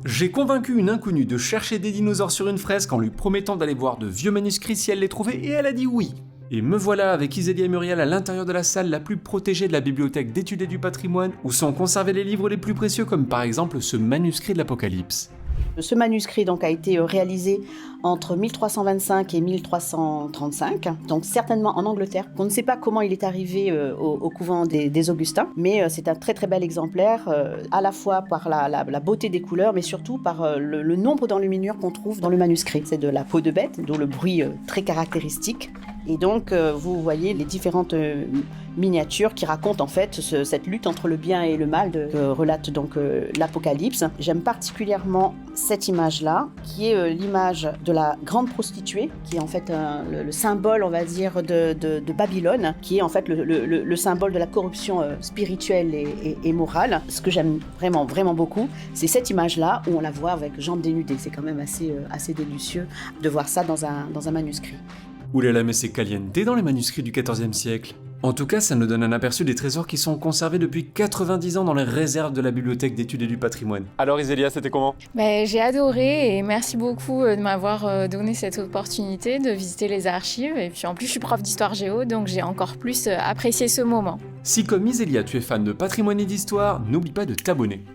J'ai convaincu une inconnue de chercher des dinosaures sur une fresque en lui promettant d'aller voir de vieux manuscrits si elle les trouvait et elle a dit oui. Et me voilà avec Isélia et Muriel à l'intérieur de la salle la plus protégée de la bibliothèque d'études et du patrimoine où sont conservés les livres les plus précieux comme par exemple ce manuscrit de l'Apocalypse. Ce manuscrit donc a été réalisé entre 1325 et 1335, donc certainement en Angleterre. On ne sait pas comment il est arrivé au couvent des Augustins, mais c'est un très très bel exemplaire, à la fois par la beauté des couleurs, mais surtout par le nombre d'enluminures qu'on trouve dans le manuscrit. C'est de la peau de bête, dont le bruit très caractéristique. Et donc vous voyez les différentes miniatures qui racontent en fait cette lutte entre le bien et le mal que relate donc l'Apocalypse. J'aime particulièrement cette image-là, qui est l'image de la grande prostituée, qui est en fait le symbole, on va dire, de Babylone, qui est en fait le symbole de la corruption spirituelle et morale. Ce que j'aime vraiment, vraiment beaucoup, c'est cette image-là où on la voit avec jambes dénudées. C'est quand même assez délicieux de voir ça dans un manuscrit. Oulala, mais c'est caliente dans les manuscrits du XIVe siècle. En tout cas, ça nous donne un aperçu des trésors qui sont conservés depuis 90 ans dans les réserves de la Bibliothèque d'études et du patrimoine. Alors Isélia, c'était comment ? J'ai adoré et merci beaucoup de m'avoir donné cette opportunité de visiter les archives. Et puis en plus, je suis prof d'histoire géo, donc j'ai encore plus apprécié ce moment. Si comme Isélia, tu es fan de patrimoine et d'histoire, n'oublie pas de t'abonner.